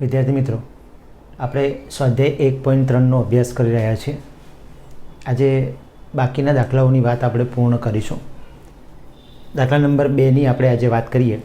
વિદ્યાર્થી મિત્રો, આપણે સ્વાધ્યાય 1.3નો અભ્યાસ કરી રહ્યા છીએ. આજે બાકીના દાખલાઓની વાત આપણે પૂર્ણ કરીશું. દાખલા નંબર 2ની આપણે આજે વાત કરીએ.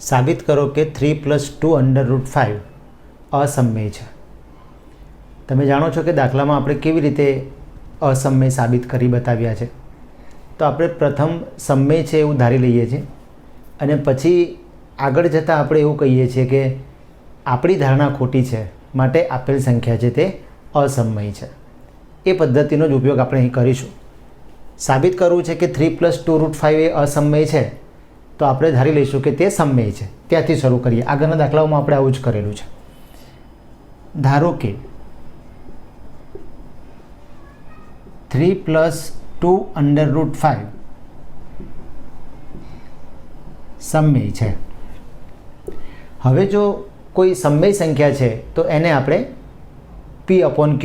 સાબિત કરો કે 3 + 2√5 અસમય છે. તમે જાણો છો કે દાખલામાં આપણે કેવી રીતે અસમય સાબિત કરી બતાવ્યા છે. તો આપણે પ્રથમ સમય છે એવું ધારી લઈએ છીએ અને પછી આગળ જતાં આપણે એવું કહીએ છીએ કે આપણી ધારણા ખોટી છે, માટે આપેલ સંખ્યા છે તે અસમય છે. એ પદ્ધતિનો જ ઉપયોગ આપણે અહીં કરીશું. સાબિત કરવું છે કે 3 + 2√5 એ અસમય છે, તો આપણે ધારી લઈશું કે તે સમય છે. ત્યાંથી શરૂ કરીએ. આગળના દાખલાઓમાં આપણે આવું જ કરેલું છે. ધારો કે 3 + 2√5 સમય છે. હવે જો કોઈ સમય સંખ્યા છે તો એને આપણે P/Q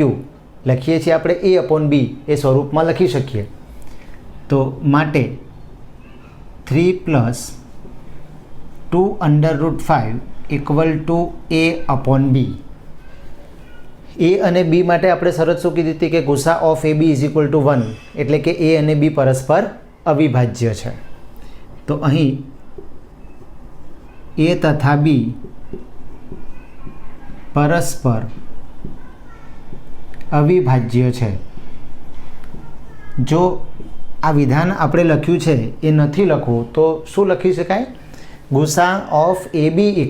લખીએ છીએ. આપણે A/B એ સ્વરૂપમાં લખી શકીએ. તો માટે 3 + 2√5 = A/B. A અને B માટે આપણે શરત શું કીધી હતી કે ગુસા ઓફ AB = 1, એટલે કે A અને B પરસ્પર અવિભાજ્ય છે. તો અહીં A તથા B પરસ્પર અવિભાજ્ય છે. જો આ વિધાન આપણે લખ્યું છે એ નથી લખવું તો શું લખી શકાય? ગુસા ઓફ AB =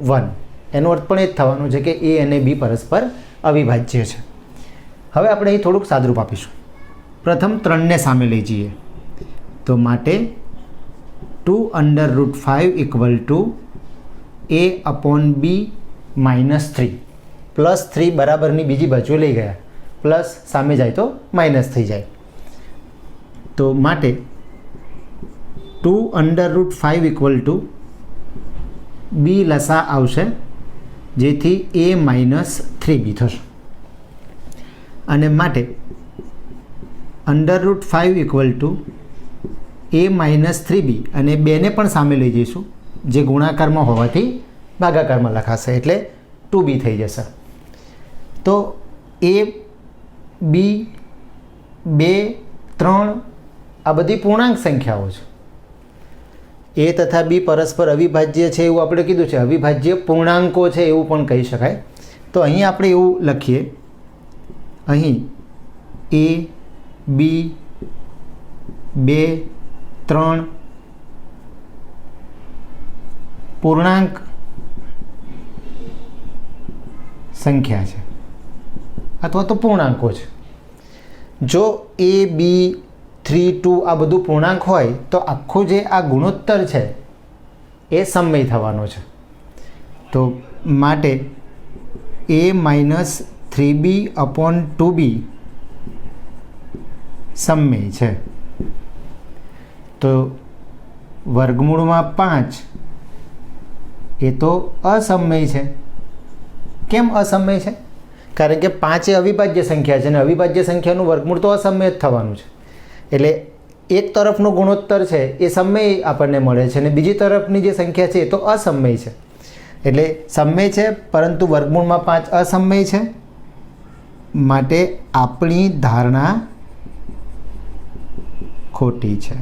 1. એનો અર્થ પણ એ જ થવાનો છે કે A અને B પરસ્પર અવિભાજ્ય છે. હવે આપણે અહીં થોડુંક સાદરૂપ આપીશું. પ્રથમ 3ને સામે લઈ જઈએ. તો માટે 2√5 = A/B -3. +3 બરાબરની બીજી બાજુ લઈ ગયા. પ્લસ સામે જાય તો માઇનસ થઈ જાય. તો માટે 2√5 = B લસા આવશે, જેથી A -3B થશે. અને માટે √5 = A -3B, અને 2ને પણ સામે લઈ જઈશું, જે ગુણાકારમાં હોવાથી ભાગાકારમાં લખાશે, એટલે 2B થઈ જશે. તો A, B, 2, 3 આ બધી પૂર્ણાંક સંખ્યાઓ છે. A તથા B પરસ્પર અવિભાજ્ય છે એવું આપણે કીધું છે. અવિભાજ્ય પૂર્ણાંકો છે એવું પણ કહી શકાય. તો અહીં આપણે એવું લખીએ, અહીં A, B, 2, 3 પૂર્ણાંક સંખ્યા છે અથવા તો પૂર્ણાંકો છે. જો A, B, 3, 2 આ બધું પૂર્ણાંક હોય તો આખું જે આ ગુણોત્તર છે એ સમય થવાનો છે. તો માટે A -3B/2B સમય છે. તો વર્ગમૂળમાં 5 એ તો અસમય છે. કેમ અસમય છે? કારણ કે 5 એ અવિભાજ્ય સંખ્યા છે અને અવિભાજ્ય સંખ્યાનું વર્ગમૂળ તો અસમય જ થવાનું છે. એટલે એક તરફનો ગુણોત્તર છે એ સમય આપણને મળે છે અને બીજી તરફની જે સંખ્યા છે એ તો અસમય છે. એટલે સમય છે પરંતુ વર્ગમૂળમાં 5 અસમય છે. માટે આપણી ધારણા ખોટી છે.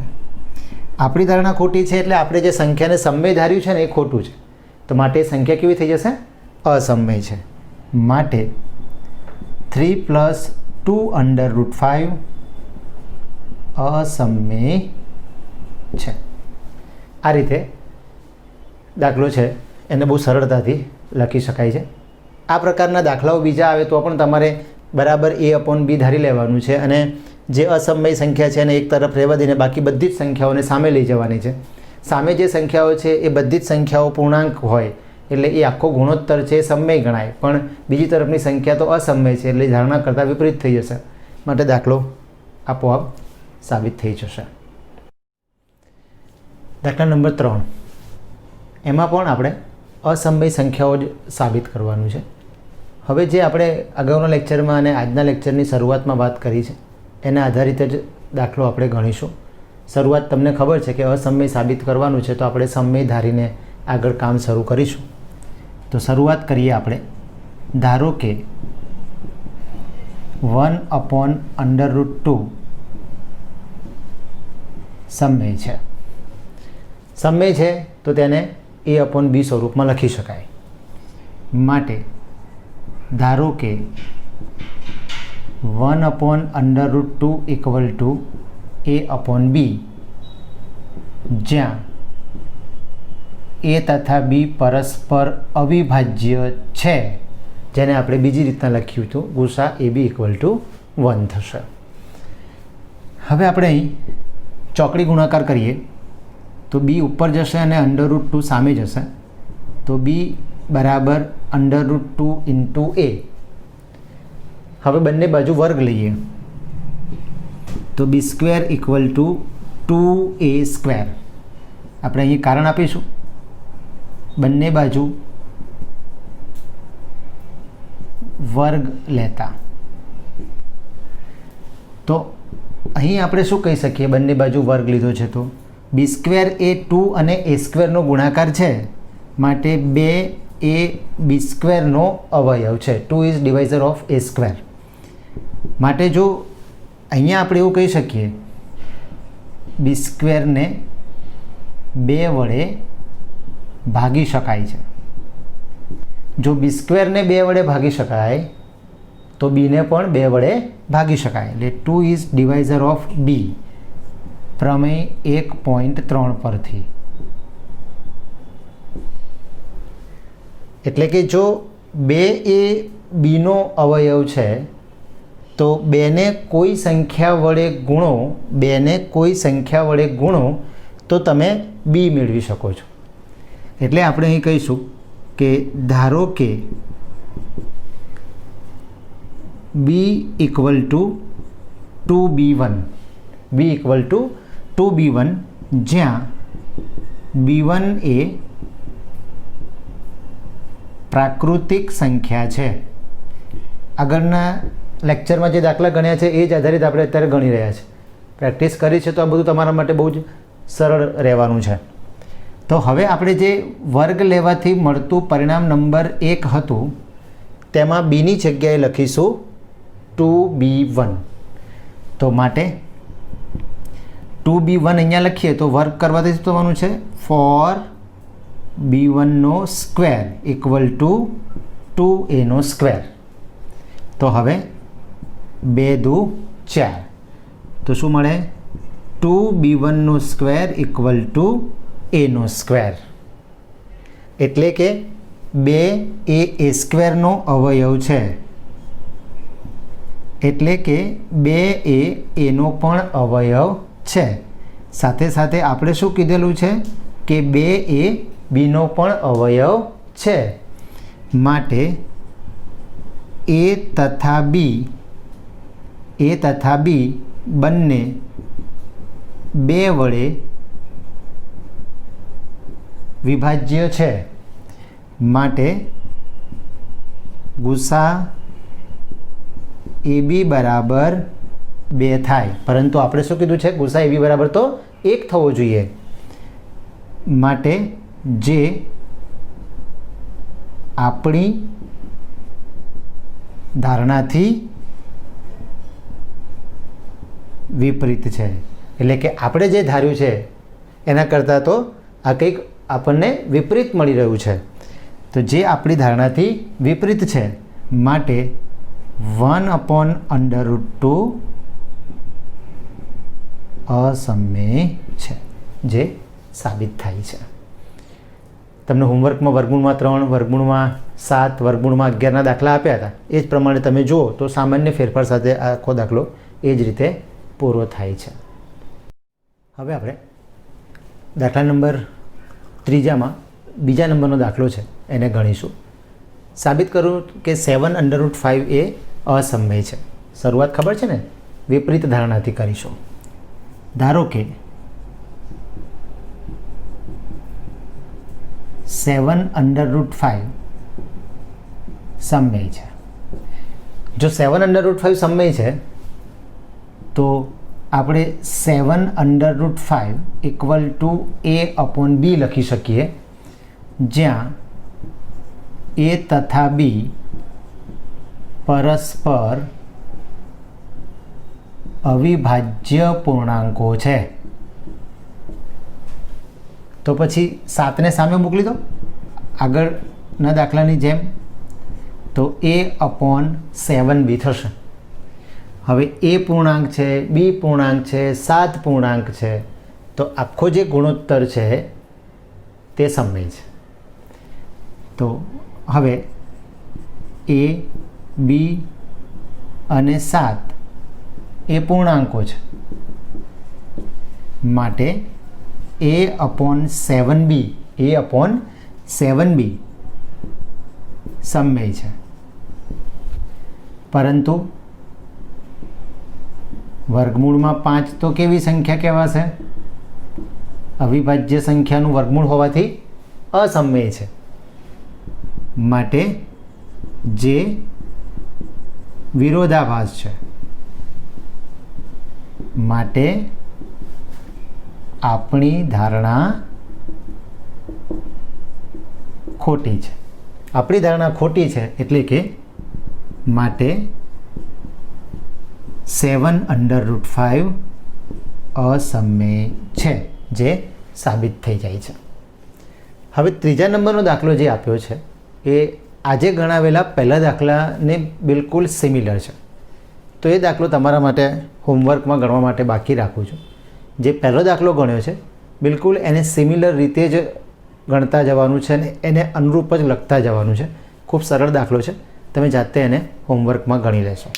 આપણી ધારણા ખોટી છે એટલે આપણે જે સંખ્યાને સમય ધાર્યું છે ને એ ખોટું છે. તો માટે સંખ્યા કેવી થઈ જશે? અસમય છે. માટે 3 + 2√5 અસમય છે. આ રીતે દાખલો છે એને બહુ સરળતાથી લખી શકાય છે. આ પ્રકારના દાખલાઓ બીજા આવે તો પણ તમારે બરાબર A/B ધારી લેવાનું છે અને જે અસમય સંખ્યા છે એને એક તરફ રહેવા દઈને બાકી બધી જ સંખ્યાઓને સામે લઈ જવાની છે. સામે જે સંખ્યાઓ છે એ બધી જ સંખ્યાઓ પૂર્ણાંક હોય એટલે એ આખો ગુણોત્તર છે એ સમય ગણાય, પણ બીજી તરફની સંખ્યા તો અસમય છે એટલે ધારણા કરતાં વિપરીત થઈ જશે. માટે દાખલો આપોઆપ સાબિત થઈ જશે. દાખલા નંબર 3, એમાં પણ આપણે અસમય સંખ્યાઓ જ સાબિત કરવાનું છે. હવે જે આપણે અગાઉના લેક્ચરમાં અને આજના લેક્ચરની શરૂઆતમાં વાત કરી છે એના આધારિત જ દાખલો આપણે ગણીશું. શરૂઆત તમને ખબર છે કે અસમય સાબિત કરવાનું છે, તો આપણે સમય ધારીને આગળ કામ શરૂ કરીશું. તો શરૂઆત કરીએ આપણે. ધારો કે 1/√2 સમય છે. સમય છે તો તેને a/b સ્વરૂપમાં લખી શકાય. માટે ધારો કે 1/√2 = a/b, જ્યાં a તથા b પરસ્પર અવિભાજ્ય છે, જેને આપણે બીજી રીતના લખ્યું હતું ગુસા ab = 1 થશે. હવે આપણે અહીં ચોકડી ગુણાકાર કરીએ તો b ઉપર જશે અને √2 સામે જશે, તો b બરાબર √2 × a. હવે બંને બાજુ વર્ગ લઈએ તો b² = 2a². આપણે અહીં કારણ આપીશું, બંને બાજુ વર્ગ લેતા. તો અહીં આપણે શું કહી શકીએ? બંને બાજુ વર્ગ લીધો છે તો b² એ 2 અને a² નો ગુણાકાર છે, માટે 2ab² નો અવયવ છે. 2 ઇઝ ડિવાઇઝર ઓફ a². માટે જો અહીંયા આપણે એવું કહી શકીએ b² ને 2 વડે ભાગી શકાય છે. જો b² ને 2 વડે ભાગી શકાય તો b ને પણ 2 વડે ભાગી શકાય. એટલે 2 ઇઝ ડિવાઇઝર ઓફ b. પ્રમેય 1.3 પરથી. એટલે કે જો 2 એ b નો અવયવ છે તો 2 ને કોઈ સંખ્યા વડે ગુણો, 2 ને કોઈ સંખ્યા વડે ગુણો તો તમે b મેળવી શકો છો. એટલે આપણે અહીં કહીશું કે ધારો કે b = 2b1, b = 2b1, જ્યાં b1 એ પ્રાકૃતિક સંખ્યા છે. આગળના લેક્ચરમાં જે દાખલા ગણ્યા છે એ જ આધારિત આપણે અત્યારે ગણી રહ્યા છીએ. પ્રેક્ટિસ કરી છે તો આ બધું તમારા માટે બહુ જ સરળ રહેવાનું છે. તો હવે આપણે જે વર્ગ લેવાથી મળતું પરિણામ નંબર 1 હતું તેમાં બીની જગ્યાએ લખીશું 2b1. તો માટે 2b1 અહીંયા લખીએ તો વર્ગ કરવાથી શું થવાનું છે? 4b1² = 2a². તો હવે 2 × 2 = 4. તો શું મળે? 2b1² = a². એટલે કે 2 એ a² નો અવયવ છે. એટલે કે 2 એ a નો પણ અવયવ છે. સાથે સાથે આપણે શું કીધેલું છે કે 2 એ b નો પણ અવયવ છે. માટે a તથા b બંને 2 વડે વિભાજ્ય છે. માટે ગુસા AB બરાબર 2 થાય. પરંતુ આપણે શું કીધું છે? ગુસા AB બરાબર તો 1 થવો જોઈએ. માટે જે આપણી ધારણાથી વિપરીત છે. એટલે કે આપણે જે ધાર્યું છે એના કરતાં તો આ કંઈક આપણને વિપરીત મળી રહ્યું છે. તો જે આપણી ધારણાથી વિપરીત છે, માટે 1/√2 અસમય છે, જે સાબિત થાય છે. તમને હોમવર્કમાં વર્ગમૂળમાં 3, વર્ગમૂળમાં 7, વર્ગમૂળમાં 11ના દાખલા આપ્યા હતા. એ જ પ્રમાણે તમે જુઓ તો સામાન્ય ફેરફાર સાથે આખો દાખલો એ જ રીતે પૂરો થાય છે. હવે આપણે દાખલા નંબર 3માં બીજા નંબરનો દાખલો છે એને ગણીશું. સાબિત કરું કે 7/5 એ અસમય છે. શરૂઆત ખબર છે ને? વિપરીત ધારણાથી કરીશું. ધારો કે 7/5 સમય છે. જો 7/5 સમય છે તો આપણે 7√5 ઇક્વલ ટુ a/b લખી શકીએ, જ્યાં a તથા b પરસ્પર અવિભાજ્ય પૂર્ણાંકો છે. તો પછી 7ને સામે મોકલી દો આગળના દાખલાની જેમ, તો a/7b થશે. હવે a પૂર્ણાંક છે, b પૂર્ણાંક છે, 7 પૂર્ણાંક છે, તો આખો જે ગુણોત્તર છે તે સમય છે. તો હવે a, b અને 7 એ પૂર્ણાંકો છે, માટે a/7b સમય છે. પરંતુ વર્ગમૂળમાં 5 તો કેવી સંખ્યા કહેવાશે? અવિભાજ્ય સંખ્યાનું વર્ગમૂળ હોવાથી અસમય છે. માટે જે વિરોધાભાસ છે, માટે આપણી ધારણા ખોટી છે. આપણી ધારણા ખોટી છે એટલે કે માટે 7√5 અસમય છે, જે સાબિત થઈ જાય છે. હવે ત્રીજા નંબરનો દાખલો જે આપ્યો છે એ આજે ગણાવેલા પહેલા દાખલાને બિલકુલ સિમિલર છે. તો એ દાખલો તમારા માટે હોમવર્કમાં ગણવા માટે બાકી રાખું છું. જે પહેલો દાખલો ગણ્યો છે બિલકુલ એને સિમિલર રીતે જ ગણતા જવાનું છે અને એને અનુરૂપ જ લખતા જવાનું છે. ખૂબ સરળ દાખલો છે, તમે જાતે એને હોમવર્કમાં ગણી લેશો.